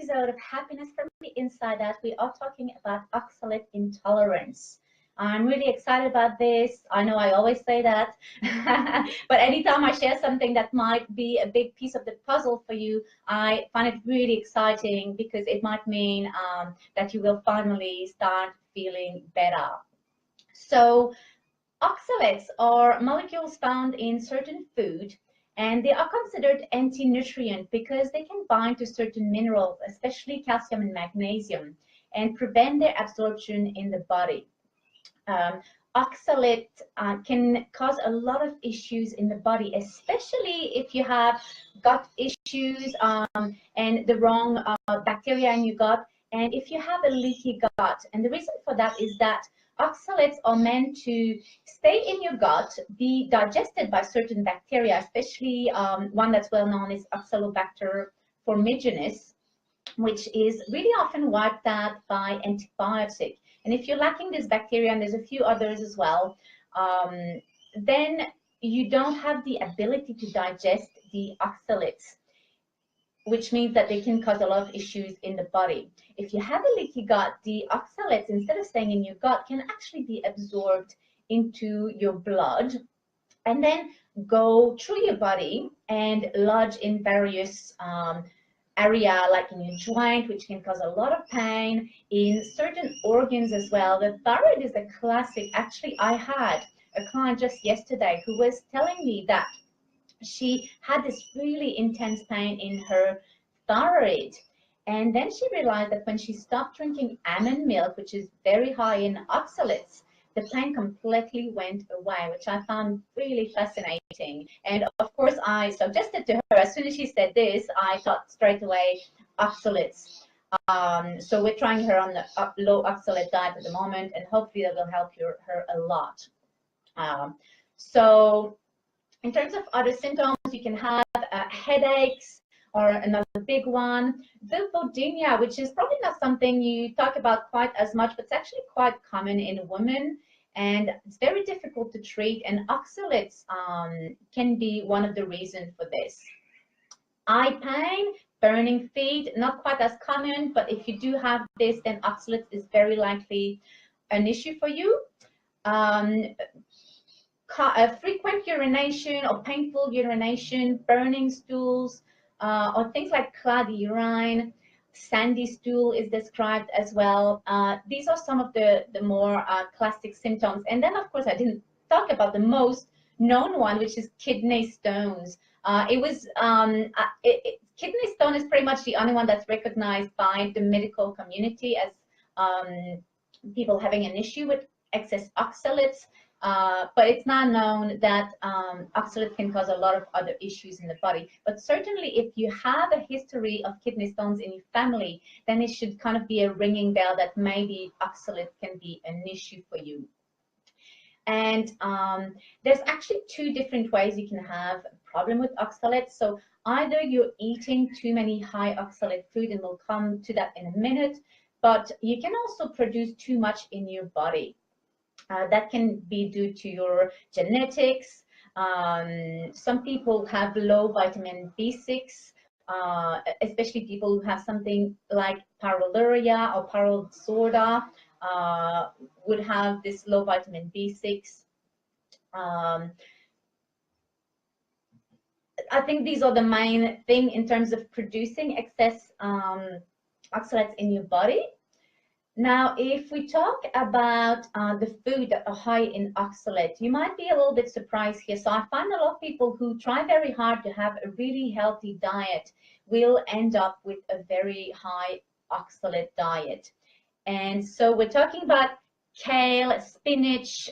episode of Happiness from the Inside Out, we are talking about oxalate intolerance. I'm really excited about this. I know I always say that, but anytime I share something that might be a big piece of the puzzle for you, I find it really exciting because it might mean that you will finally start feeling better. So, oxalates are molecules found in certain food, and they are considered anti-nutrient because they can bind to certain minerals, especially calcium and magnesium, and prevent their absorption in the body. Oxalate can cause a lot of issues in the body, especially if you have gut issues and the wrong bacteria in your gut, and if you have a leaky gut. And the reason for that is that oxalates are meant to stay in your gut, be digested by certain bacteria, especially one that's well known is Oxalobacter formigenes, which is really often wiped out by antibiotic. And if you're lacking this bacteria, and there's a few others as well, then you don't have the ability to digest the oxalates, which means that they can cause a lot of issues in the body. If you have a leaky gut, the oxalates, instead of staying in your gut, can actually be absorbed into your blood and then go through your body and lodge in various area, like in your joint, which can cause a lot of pain, in certain organs as well. The thyroid is a classic. Actually, I had a client just yesterday who was telling me that she had this really intense pain in her thyroid. And then she realized that when she stopped drinking almond milk, which is very high in oxalates, the pain completely went away, which I found really fascinating. And of course, I suggested to her, as soon as she said this, I thought straight away oxalates. So we're trying her on the low oxalate diet at the moment, and hopefully that will help her a lot. So in terms of other symptoms, you can have headaches, or another big one, lymphedema, which is probably not something you talk about quite as much, but it's actually quite common in women, and it's very difficult to treat, and oxalates can be one of the reasons for this. Eye pain, burning feet, not quite as common, but if you do have this, then oxalates is very likely an issue for you. Frequent urination or painful urination, burning stools, or things like cloudy urine, sandy stool is described as well. These are some of the more classic symptoms. And then, of course, I didn't talk about the most known one, which is kidney stones. Kidney stone is pretty much the only one that's recognized by the medical community as people having an issue with excess oxalates. But it's not known that oxalate can cause a lot of other issues in the body. But certainly if you have a history of kidney stones in your family, then it should kind of be a ringing bell that maybe oxalate can be an issue for you. And there's actually two different ways you can have a problem with oxalate. So either you're eating too many high oxalate food, and we'll come to that in a minute, but you can also produce too much in your body. That can be due to your genetics. Some people have low vitamin B6, especially people who have something like pyroluria or pyrrole disorder would have this low vitamin B6. I think these are the main thing in terms of producing excess oxalates in your body. Now, if we talk about the food that are high in oxalate, you might be a little bit surprised here. So I find a lot of people who try very hard to have a really healthy diet will end up with a very high oxalate diet. And so we're talking about kale, spinach,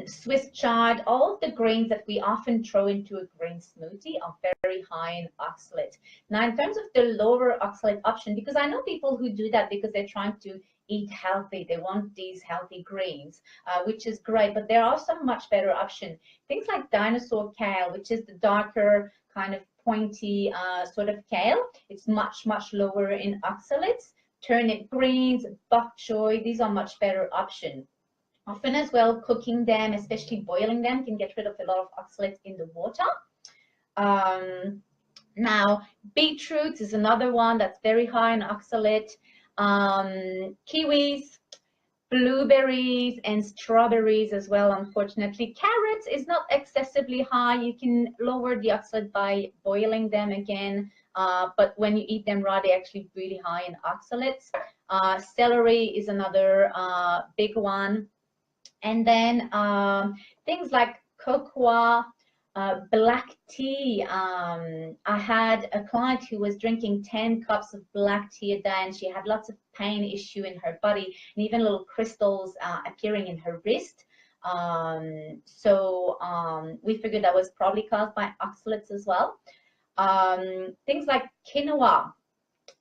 Swiss chard, all of the grains that we often throw into a green smoothie are very high in oxalate. Now, in terms of the lower oxalate option, because I know people who do that because they're trying to eat healthy, they want these healthy greens, which is great, but there are some much better options. Things like dinosaur kale, which is the darker kind of pointy sort of kale. It's much lower in oxalates. Turnip greens, bok choy, these are much better options. Often as well, cooking them, especially boiling them, can get rid of a lot of oxalates in the water. Now, beetroots is another one that's very high in oxalate. Kiwis, blueberries, and strawberries as well, unfortunately. Carrots is not excessively high. You can lower the oxalate by boiling them again, but when you eat them raw, they're actually really high in oxalates. Celery is another big one. And then things like cocoa, black tea. I had a client who was drinking 10 cups of black tea a day, and she had lots of pain issue in her body, and even little crystals appearing in her wrist. We figured that was probably caused by oxalates as well. Things like quinoa,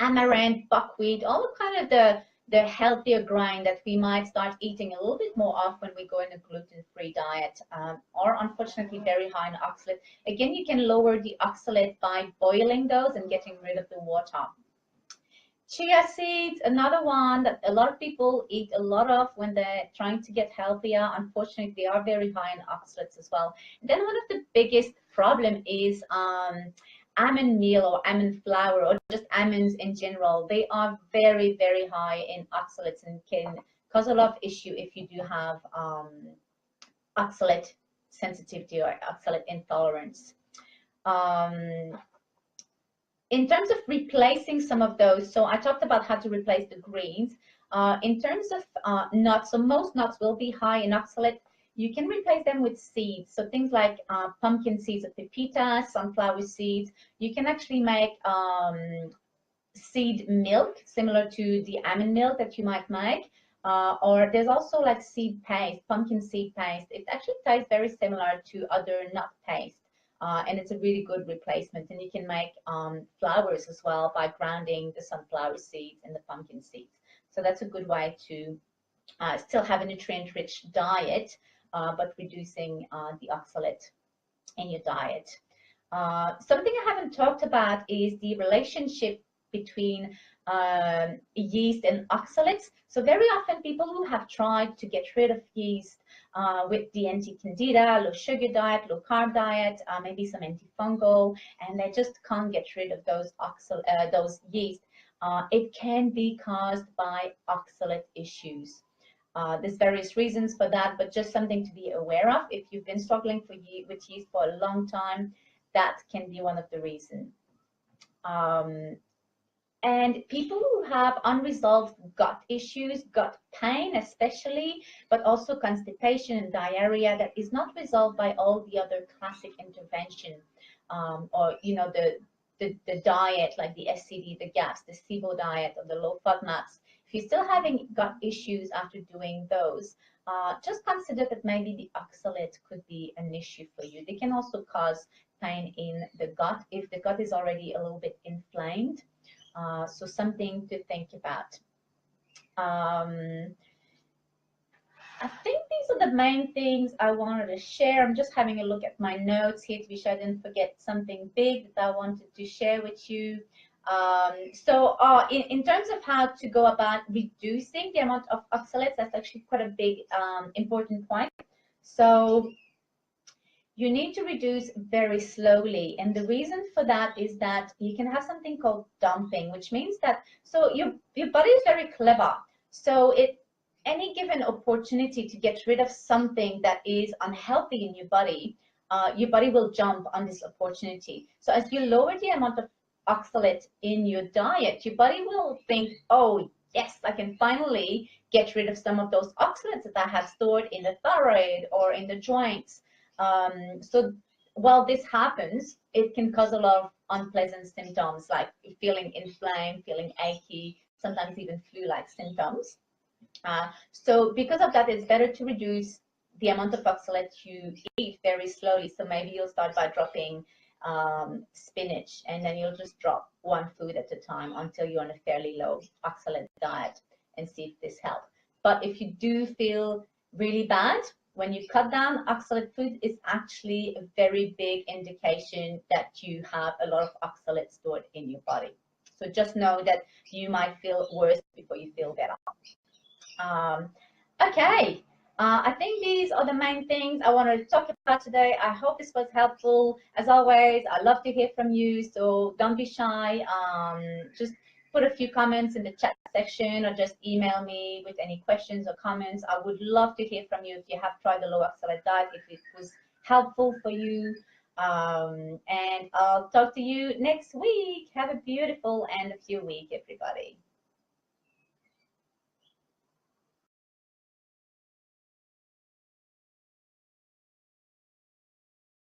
amaranth, buckwheat, all kind of the healthier grain that we might start eating a little bit more of when we go in a gluten-free diet, or unfortunately very high in oxalate. Again, you can lower the oxalate by boiling those and getting rid of the water. Chia seeds, another one that a lot of people eat a lot of when they're trying to get healthier. Unfortunately, they are very high in oxalates as well. And then one of the biggest problem is almond meal or almond flour, or just almonds in general. They are very, very high in oxalates and can cause a lot of issue if you do have oxalate sensitivity or oxalate intolerance. In terms of replacing some of those, so I talked about how to replace the greens. In terms of nuts, so most nuts will be high in oxalate. You can replace them with seeds. So things like pumpkin seeds of pepita, sunflower seeds. You can actually make seed milk, similar to the almond milk that you might make. Or there's also like seed paste, pumpkin seed paste. It actually tastes very similar to other nut paste. And it's a really good replacement. And you can make flours as well by grounding the sunflower seeds and the pumpkin seeds. So that's a good way to still have a nutrient-rich diet, but reducing the oxalate in your diet. Something I haven't talked about is the relationship between yeast and oxalates. So very often people who have tried to get rid of yeast with the anti-Candida, low sugar diet, low carb diet, maybe some antifungal, and they just can't get rid of those yeast. It can be caused by oxalate issues. There's various reasons for that, but just something to be aware of. If you've been struggling with yeast for a long time, that can be one of the reasons. And people who have unresolved gut issues, gut pain especially, but also constipation and diarrhea that is not resolved by all the other classic intervention, or the diet like the SCD, the GAPS, the SIBO diet, or the low FODMAPs. If you're still having gut issues after doing those, just consider that maybe the oxalate could be an issue for you. They can also cause pain in the gut if the gut is already a little bit inflamed. So something to think about. I think these are the main things I wanted to share. I'm just having a look at my notes here to be sure I didn't forget something big that I wanted to share with you. In terms of how to go about reducing the amount of oxalates, that's actually quite a big important point. So you need to reduce very slowly, and the reason for that is that you can have something called dumping, which means that your body is very clever. So any given opportunity to get rid of something that is unhealthy in your body will jump on this opportunity. So as you lower the amount of oxalate in your diet, your body will think, oh yes, I can finally get rid of some of those oxalates that I have stored in the thyroid or in the joints. So while this happens, it can cause a lot of unpleasant symptoms like feeling inflamed, feeling achy, sometimes even flu-like symptoms. So because of that, it's better to reduce the amount of oxalate you eat very slowly. So maybe you'll start by dropping spinach, and then you'll just drop one food at a time until you're on a fairly low oxalate diet, and see if this helps. But if you do feel really bad, when you cut down oxalate food, is actually a very big indication that you have a lot of oxalate stored in your body. So just know that you might feel worse before you feel better. Okay, I think these are the main things I wanted to talk about today. I hope this was helpful. As always, I love to hear from you, so don't be shy. Just put a few comments in the chat section or just email me with any questions or comments. I would love to hear from you if you have tried the low oxalate diet, if it was helpful for you. And I'll talk to you next week. Have a beautiful end of your week, everybody.